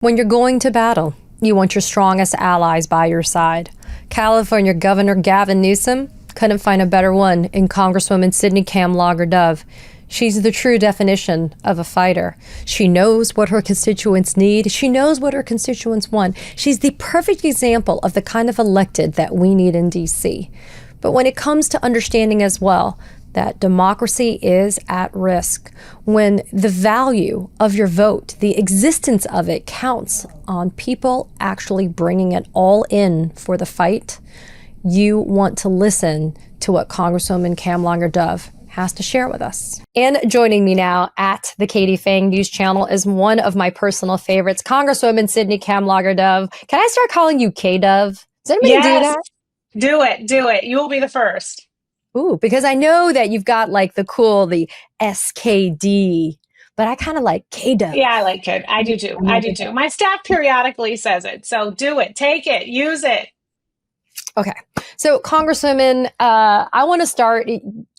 When you're going to battle, you want your strongest allies by your side. California Governor Gavin Newsom couldn't find a better one in Congresswoman Kamlager-Dove. She's the true definition of a fighter. She knows what her constituents need. She knows what her constituents want. She's the perfect example of the kind of elected that we need in D.C. But when it comes to understanding as well that democracy is at risk, when the value of your vote, the existence of it, counts on people actually bringing it all in for the fight, you want to listen to what Congresswoman Kamlager-Dove has to share with us. And joining me now at the Katie Phang News Channel is one of my personal favorites, Congresswoman Kamlager-Dove. Can I start calling you K-Dove? Does anybody do that? Do it. You will be the first. Ooh, because I know that you've got like the SKD, but I kind of like K-Dove. Yeah, I like it. I do too. My staff periodically says it. So do it. Take it. Use it. Okay. So, Congresswoman, I want to start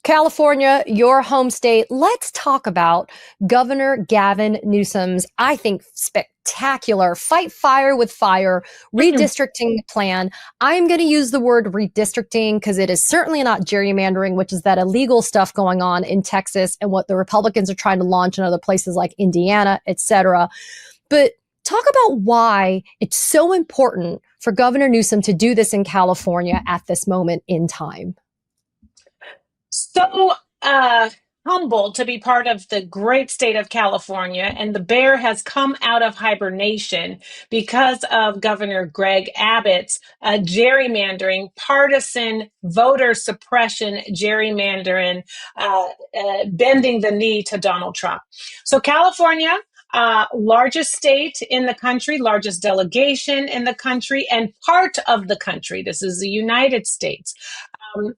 California, your home state. Let's talk about Governor Gavin Newsom's, I think, spectacular fight fire with fire redistricting plan. I'm going to use the word redistricting because it is certainly not gerrymandering, which is that illegal stuff going on in Texas and what the Republicans are trying to launch in other places like Indiana, et cetera. But talk about why it's so important for Governor Newsom to do this in California at this moment in time. So humbled to be part of the great state of California, and the bear has come out of hibernation because of Governor Greg Abbott's gerrymandering, partisan voter suppression gerrymandering, bending the knee to Donald Trump. So California, largest state in the country, largest delegation in the country, and part of the country. This is the United States.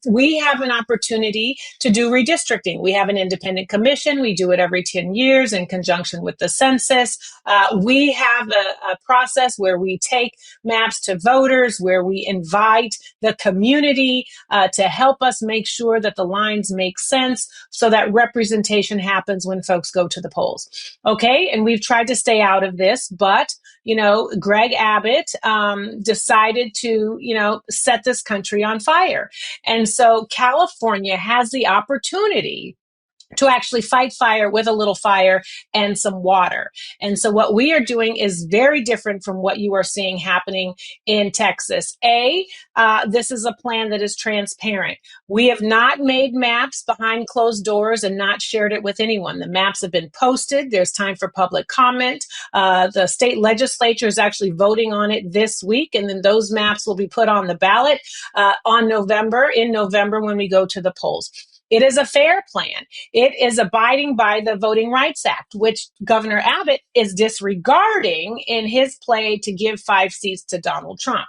We have an opportunity to do redistricting. We have an independent commission. We do it every 10 years in conjunction with the census. We have a process where we take maps to voters, where we invite the community to help us make sure that the lines make sense so that representation happens when folks go to the polls. Okay, and we've tried to stay out of this, but Greg Abbott decided to, set this country on fire. And so California has the opportunity to actually fight fire with a little fire and some water. And so what we are doing is very different from what you are seeing happening in Texas. This is a plan that is transparent. We have not made maps behind closed doors and not shared it with anyone. The maps have been posted. There's time for public comment. The state legislature is actually voting on it this week, and then those maps will be put on the ballot in November when we go to the polls. It is a fair plan. It is abiding by the Voting Rights Act, which Governor Abbott is disregarding in his play to give 5 seats to Donald Trump.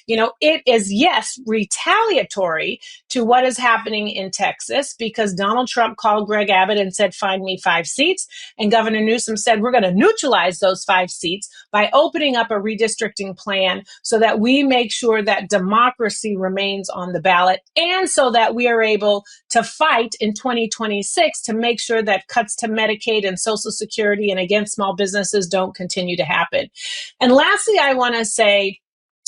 It is, yes, retaliatory to what is happening in Texas because Donald Trump called Greg Abbott and said, find me 5 seats. And Governor Newsom said, we're going to neutralize those 5 seats by opening up a redistricting plan so that we make sure that democracy remains on the ballot and so that we are able to fight in 2026 to make sure that cuts to Medicaid and Social Security and against small businesses don't continue to happen. And lastly, I want to say,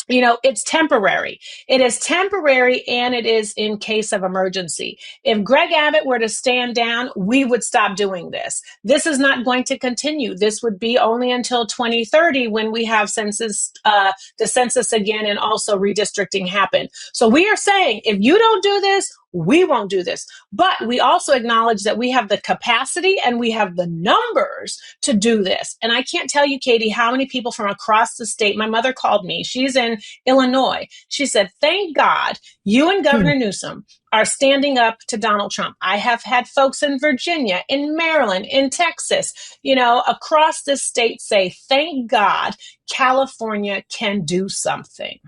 it's temporary. It is temporary and it is in case of emergency. If Greg Abbott were to stand down, we would stop doing this. This is not going to continue. This would be only until 2030 when we have the census again and also redistricting happen. So we are saying, if you don't do this, we won't do this. But we also acknowledge that we have the capacity and we have the numbers to do this. And I can't tell you, Katie, how many people from across the state, my mother called me, she's in Illinois. She said, thank God you and Governor Newsom are standing up to Donald Trump. I have had folks in Virginia, in Maryland, in Texas, across this state say, thank God California can do something.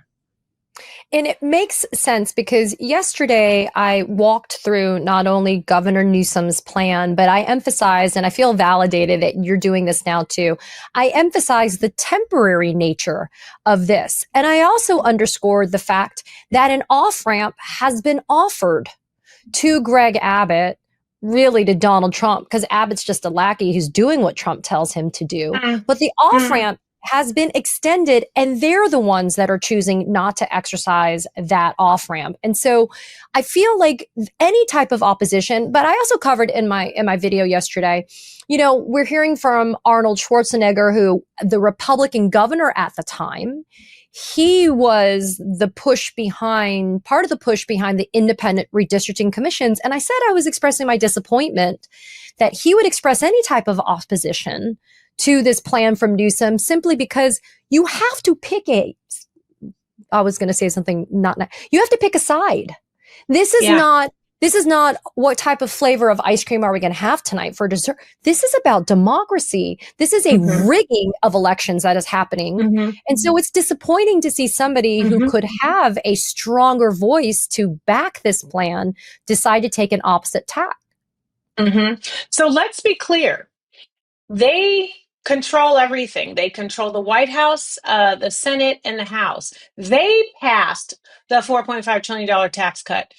And it makes sense because yesterday I walked through not only Governor Newsom's plan, but I emphasized, and I feel validated that you're doing this now too, I emphasized the temporary nature of this. And I also underscored the fact that an off-ramp has been offered to Greg Abbott, really to Donald Trump, because Abbott's just a lackey who's doing what Trump tells him to do. But the off-ramp has been extended, and they're the ones that are choosing not to exercise that off ramp. And so I feel like any type of opposition, but I also covered in my video yesterday, we're hearing from Arnold Schwarzenegger, who the Republican governor at the time, he was part of the push behind the independent redistricting commissions. And I said I was expressing my disappointment that he would express any type of opposition to this plan from Newsom simply because you have to I was going to say something not nice. You have to pick a side. This is not what type of flavor of ice cream are we going to have tonight for dessert. This is about democracy. This is a rigging of elections that is happening. And so it's disappointing to see somebody who could have a stronger voice to back this plan decide to take an opposite tack. So let's be clear. They control everything. They control the White House, the Senate, and the House. They passed the $4.5 trillion tax cut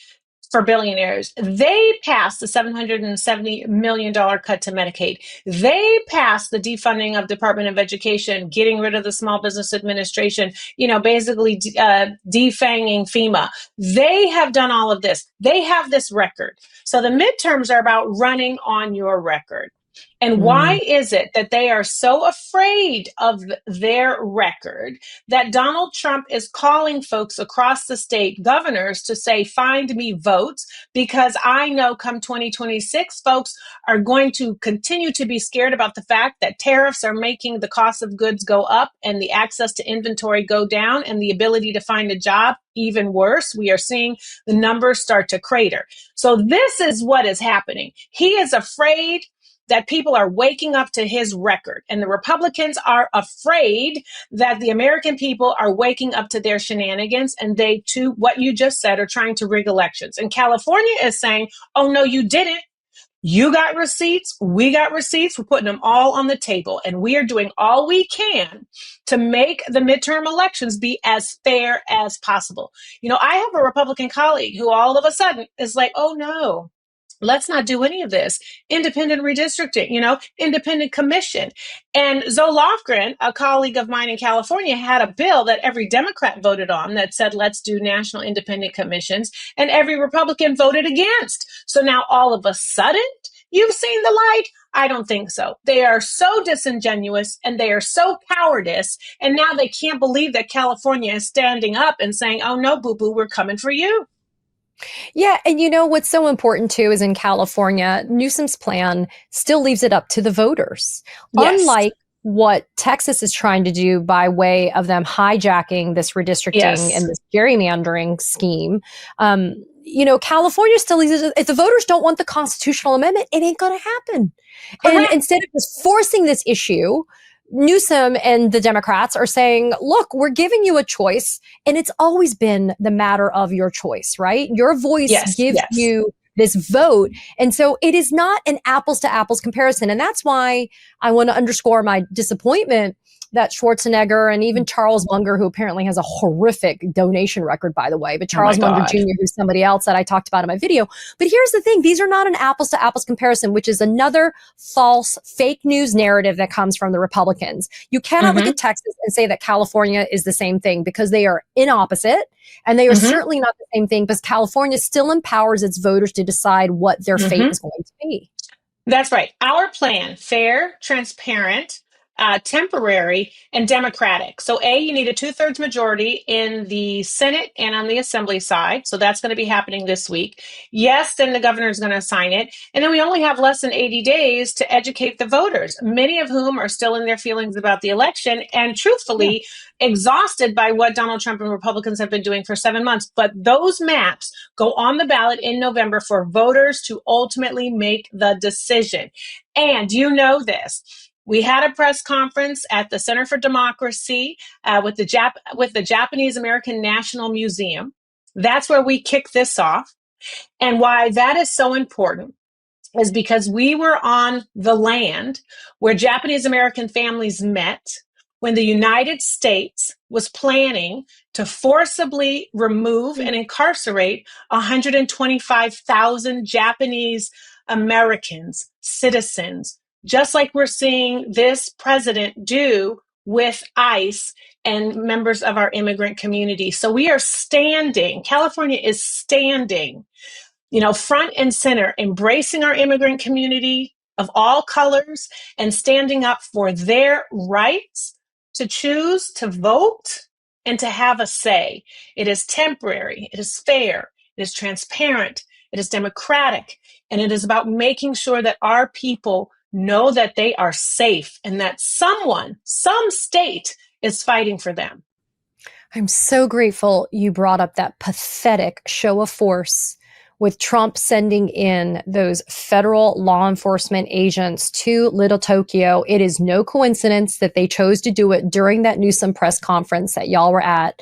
for billionaires. They passed the $770 million cut to Medicaid. They passed the defunding of Department of Education, getting rid of the Small Business Administration, basically defanging FEMA. They have done all of this. They have this record. So the midterms are about running on your record. And why is it that they are so afraid of their record that Donald Trump is calling folks across the state, governors, to say, find me votes, because I know come 2026, folks are going to continue to be scared about the fact that tariffs are making the cost of goods go up and the access to inventory go down and the ability to find a job even worse. We are seeing the numbers start to crater. So this is what is happening. He is afraid that people are waking up to his record, and the Republicans are afraid that the American people are waking up to their shenanigans, and they, too, what you just said, are trying to rig elections. And California is saying, oh, no, you didn't. You got receipts. We got receipts. We're putting them all on the table, and we are doing all we can to make the midterm elections be as fair as possible. I have a Republican colleague who all of a sudden is like, oh, no. Let's not do any of this. Independent redistricting, independent commission. And Zoe Lofgren, a colleague of mine in California, had a bill that every Democrat voted on that said, let's do national independent commissions. And every Republican voted against. So now all of a sudden, you've seen the light? I don't think so. They are so disingenuous and they are so cowardice. And now they can't believe that California is standing up and saying, oh no, boo-boo, we're coming for you. Yeah. And what's so important too is in California, Newsom's plan still leaves it up to the voters. Yes. Unlike what Texas is trying to do by way of them hijacking this redistricting and this gerrymandering scheme. California still leaves it. If the voters don't want the constitutional amendment, it ain't going to happen. And instead of just forcing this issue, Newsom and the Democrats are saying, look, we're giving you a choice, and it's always been the matter of your choice, right? Your voice gives you this vote. And so it is not an apples to apples comparison. And that's why I want to underscore my disappointment that Schwarzenegger and even Charles Munger, who apparently has a horrific donation record, by the way, but Charles Munger Jr., who's somebody else that I talked about in my video. But here's the thing. These are not an apples to apples comparison, which is another false fake news narrative that comes from the Republicans. You cannot look at Texas and say that California is the same thing, because they are inopposite, and they are certainly not the same thing, because California still empowers its voters to decide what their fate is going to be. That's right. Our plan, fair, transparent, temporary, and democratic. So you need a 2/3 majority in the Senate and on the Assembly side. So that's going to be happening this week. Yes, then the governor is going to sign it. And then we only have less than 80 days to educate the voters, many of whom are still in their feelings about the election and truthfully exhausted by what Donald Trump and Republicans have been doing for 7 months. But those maps go on the ballot in November for voters to ultimately make the decision. And you know this. We had a press conference at the Center for Democracy with the Japanese American National Museum. That's where we kicked this off. And why that is so important is because we were on the land where Japanese American families met when the United States was planning to forcibly remove and incarcerate 125,000 Japanese Americans, citizens, just like we're seeing this president do with ICE and members of our immigrant community. So we are standing, California is standing, front and center, embracing our immigrant community of all colors and standing up for their rights to choose, to vote, and to have a say. It is temporary, it is fair, it is transparent, it is democratic, and it is about making sure that our people know that they are safe and that some state is fighting for them. I'm so grateful you brought up that pathetic show of force with Trump sending in those federal law enforcement agents to Little Tokyo. It is no coincidence that they chose to do it during that Newsom press conference that y'all were at.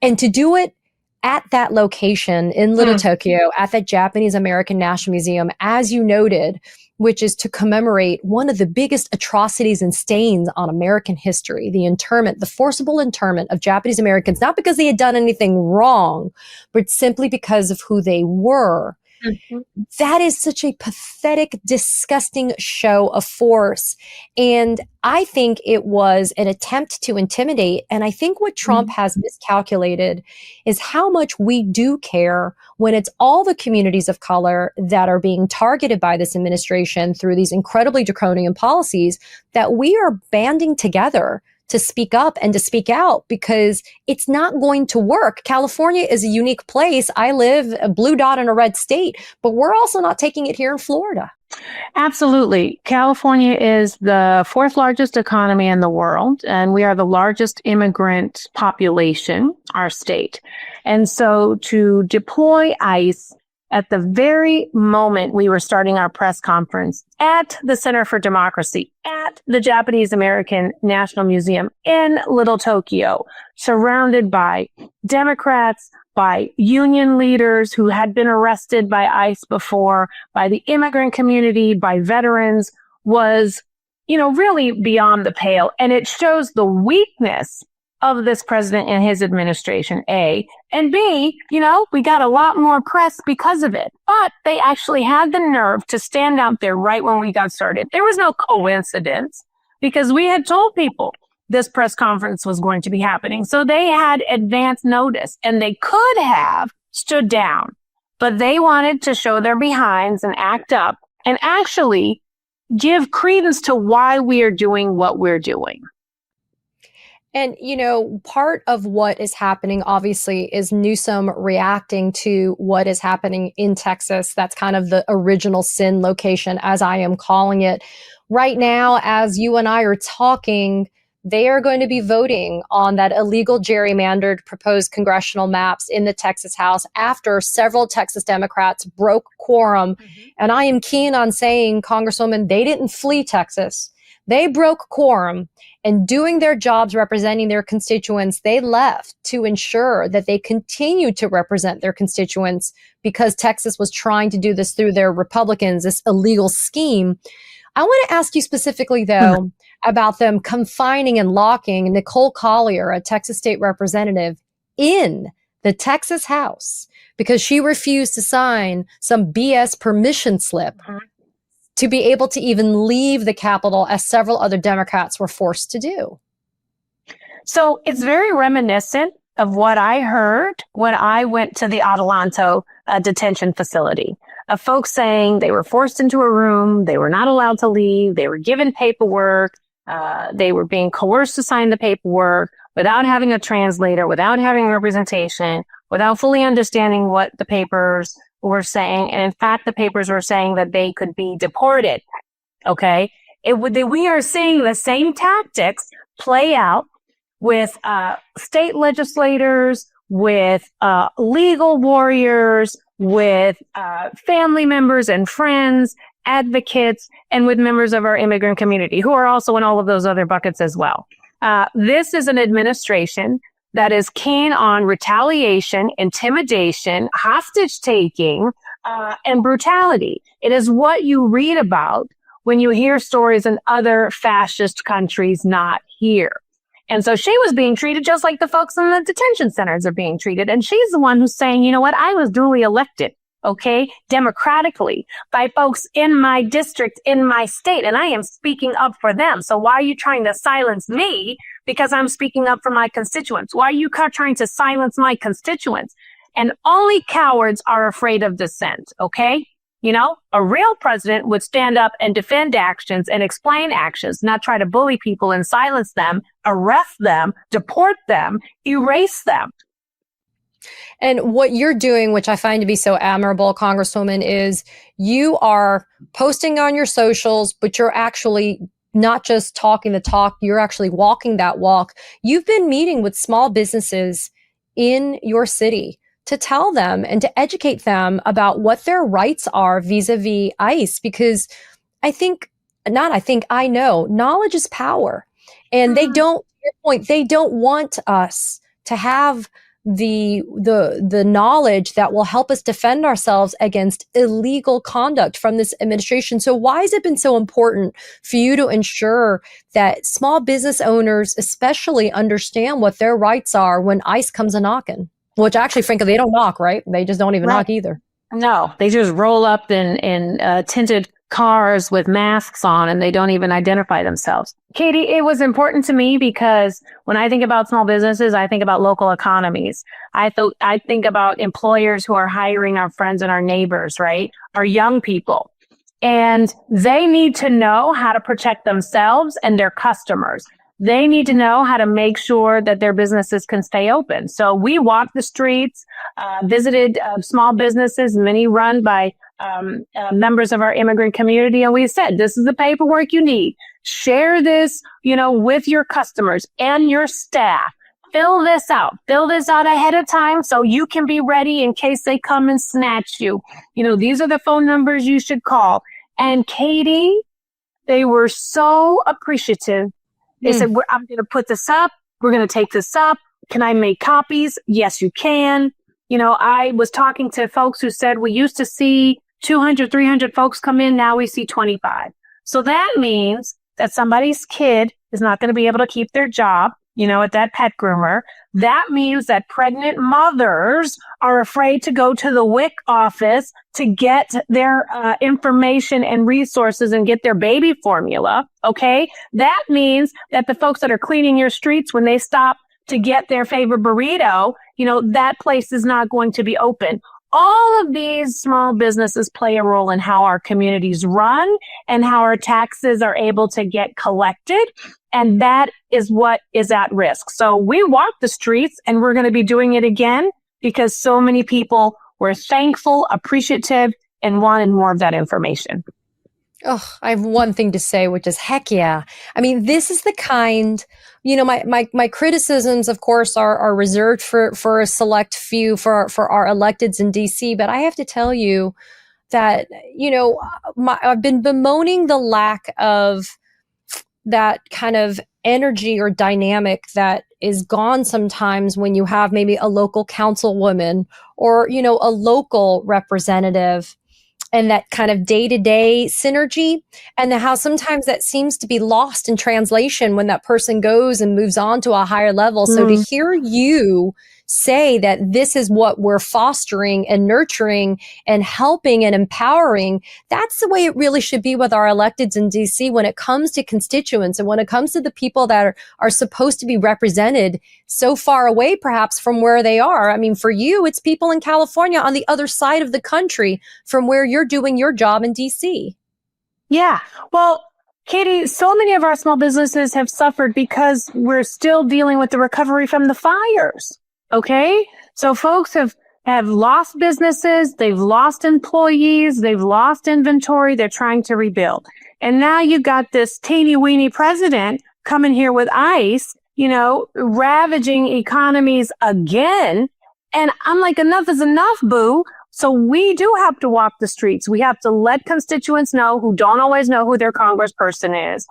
And to do it at that location in Little Tokyo, at that Japanese American National Museum, as you noted, which is to commemorate one of the biggest atrocities and stains on American history, the forcible internment of Japanese Americans, not because they had done anything wrong, but simply because of who they were. Mm-hmm. That is such a pathetic, disgusting show of force. And I think it was an attempt to intimidate. And I think what Trump has miscalculated is how much we do care when it's all the communities of color that are being targeted by this administration through these incredibly draconian policies, that we are banding together to speak up and to speak out, because it's not going to work. California is a unique place. I live a blue dot in a red state, but we're also not taking it here in Florida. Absolutely. California is the fourth largest economy in the world, and we are the largest immigrant population, our state. And so to deploy ICE at the very moment we were starting our press conference at the Center for Democracy, at the Japanese American National Museum in Little Tokyo, surrounded by Democrats, by union leaders who had been arrested by ICE before, by the immigrant community, by veterans, was, really beyond the pale. And it shows the weakness of this president and his administration, A. And B, we got a lot more press because of it. But they actually had the nerve to stand out there right when we got started. There was no coincidence, because we had told people this press conference was going to be happening. So they had advance notice, and they could have stood down, but they wanted to show their behinds and act up and actually give credence to why we are doing what we're doing. And, part of what is happening, obviously, is Newsom reacting to what is happening in Texas. That's kind of the original sin location, as I am calling it. Right now, as you and I are talking, they are going to be voting on that illegal gerrymandered proposed congressional maps in the Texas House after several Texas Democrats broke quorum. Mm-hmm. And I am keen on saying, Congresswoman, they didn't flee Texas. They broke quorum, and doing their jobs representing their constituents, they left to ensure that they continue to represent their constituents, because Texas was trying to do this through their Republicans, this illegal scheme. I want to ask you specifically, though, about them confining and locking Nicole Collier, a Texas state representative, in the Texas House because she refused to sign some BS permission slip to be able to even leave the Capitol, as several other Democrats were forced to do. So it's very reminiscent of what I heard when I went to the Adelanto detention facility, of folks saying they were forced into a room, they were not allowed to leave, they were given paperwork, they were being coerced to sign the paperwork without having a translator, without having representation, without fully understanding what the papers were saying. And in fact, the papers were saying that they could be deported. Okay. We are seeing the same tactics play out with state legislators, with legal warriors, with family members and friends, advocates, and with members of our immigrant community, who are also in all of those other buckets as well. This is an administration that is keen on retaliation, intimidation, hostage taking, and brutality. It is what you read about when you hear stories in other fascist countries, not here. And so she was being treated just like the folks in the detention centers are being treated. And she's the one who's saying, you know what, I was duly elected okay, democratically by folks in my district, in my state, and I am speaking up for them. So why are you trying to silence me because I'm speaking up for my constituents? Why are you trying to silence my constituents? And only cowards are afraid of dissent, okay? You know, a real president would stand up and defend actions and explain actions, not try to bully people and silence them, arrest them, deport them, erase them. And what you're doing, which I find to be so admirable, Congresswoman, is you are posting on your socials, but you're actually not just talking the talk, you're actually walking that walk. You've been meeting with small businesses in your city to tell them and to educate them about what their rights are vis-a-vis ICE, because I know knowledge is power. And they don't, to your point, they don't want us to have the knowledge that will help us defend ourselves against illegal conduct from this administration. So why has it been so important for you to ensure that small business owners especially understand what their rights are when ICE comes a knocking? Which actually, frankly, they don't knock, right? They just don't even knock either. No, they just roll up in tinted cars with masks on, and they don't even identify themselves. Katie, it was important to me because when I think about small businesses, I think about local economies. I think about employers who are hiring our friends and our neighbors, right? Our young people. And they need to know how to protect themselves and their customers. They need to know how to make sure that their businesses can stay open. So we walked the streets, visited small businesses, many run by members of our immigrant community. And we said, this is the paperwork you need. Share this, with your customers and your staff. Fill this out ahead of time so you can be ready in case they come and snatch you. These are the phone numbers you should call. And Katie, they were so appreciative. They said, I'm going to put this up. We're going to take this up. Can I make copies? Yes, you can. I was talking to folks who said we used to see 200, 300 folks come in. Now we see 25. So that means that somebody's kid is not going to be able to keep their job, at that pet groomer. That means that pregnant mothers are afraid to go to the WIC office to get their information and resources and get their baby formula. Okay. That means that the folks that are cleaning your streets, when they stop to get their favorite burrito, that place is not going to be open. All of these small businesses play a role in how our communities run and how our taxes are able to get collected. And that is what is at risk. So we walk the streets, and we're going to be doing it again because so many people were thankful, appreciative, and wanted more of that information. Oh, I have one thing to say, which is heck yeah. I mean, this is the kind, my criticisms, of course, are reserved for a select few, for our electeds in DC. But I have to tell you that, I've been bemoaning the lack of that kind of energy or dynamic that is gone sometimes when you have maybe a local councilwoman or, a local representative, and that kind of day-to-day synergy, and how sometimes that seems to be lost in translation when that person goes and moves on to a higher level. So to hear you say that this is what we're fostering and nurturing and helping and empowering, that's the way it really should be with our electeds in DC when it comes to constituents and when it comes to the people that are supposed to be represented so far away perhaps from where they are. I mean, for you, it's people in California on the other side of the country from where you're doing your job in DC. Yeah. Well, Katie, so many of our small businesses have suffered because we're still dealing with the recovery from the fires. Okay. So folks have lost businesses. They've lost employees. They've lost inventory. They're trying to rebuild. And now you got this teeny weeny president coming here with ICE, ravaging economies again. And I'm like, enough is enough, boo. So we do have to walk the streets. We have to let constituents know who don't always know who their congressperson is.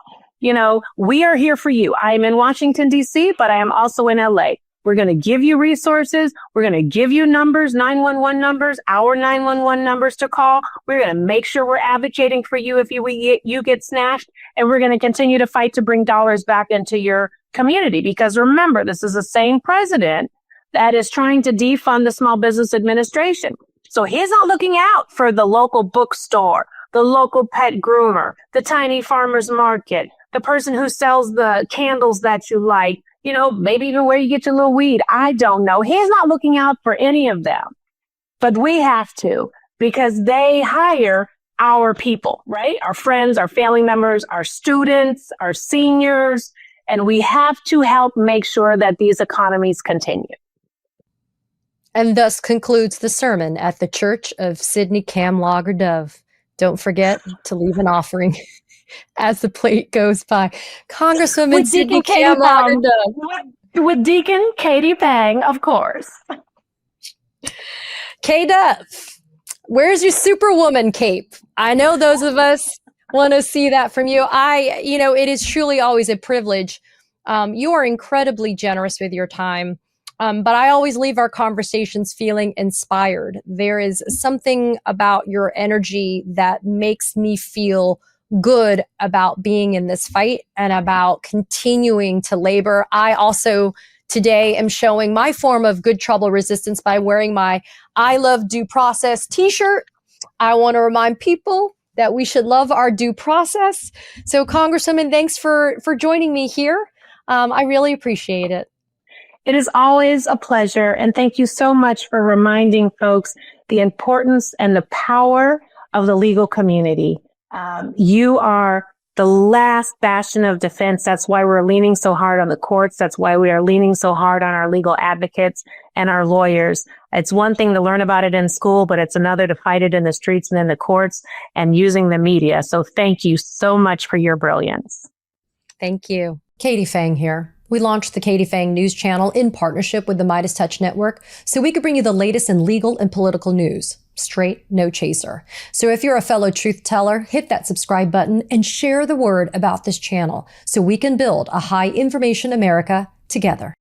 We are here for you. I am in Washington, D.C., but I am also in L.A. We're going to give you resources. We're going to give you numbers, 911 numbers, our 911 numbers to call. We're going to make sure we're advocating for you if you get snatched. And we're going to continue to fight to bring dollars back into your community. Because remember, this is the same president that is trying to defund the Small Business Administration. So he's not looking out for the local bookstore, the local pet groomer, the tiny farmer's market, the person who sells the candles that you like, maybe even where you get your little weed. I don't know. He's not looking out for any of them. But we have to, because they hire our people, right? Our friends, our family members, our students, our seniors, and we have to help make sure that these economies continue. And thus concludes the sermon at the Church of Sydney Kamlager-Dove. Don't forget to leave an offering as the plate goes by. Congresswoman Sydney Kamlager-Dove. With Deacon Katie Phang, of course. K-Dove, where's your Superwoman cape? I know those of us want to see that from you. It is truly always a privilege. You are incredibly generous with your time. But I always leave our conversations feeling inspired. There is something about your energy that makes me feel good about being in this fight and about continuing to labor. I also today am showing my form of good trouble resistance by wearing my I Love Due Process t-shirt. I want to remind people that we should love our due process. So Congresswoman, thanks for joining me here. I really appreciate it. It is always a pleasure. And thank you so much for reminding folks the importance and the power of the legal community. You are the last bastion of defense. That's why we're leaning so hard on the courts. That's why we are leaning so hard on our legal advocates and our lawyers. It's one thing to learn about it in school, but it's another to fight it in the streets and in the courts and using the media. So thank you so much for your brilliance. Thank you. Katie Phang here. We launched the Katie Phang News Channel in partnership with the Midas Touch Network so we could bring you the latest in legal and political news. Straight, no chaser. So if you're a fellow truth teller, hit that subscribe button and share the word about this channel so we can build a high information America together.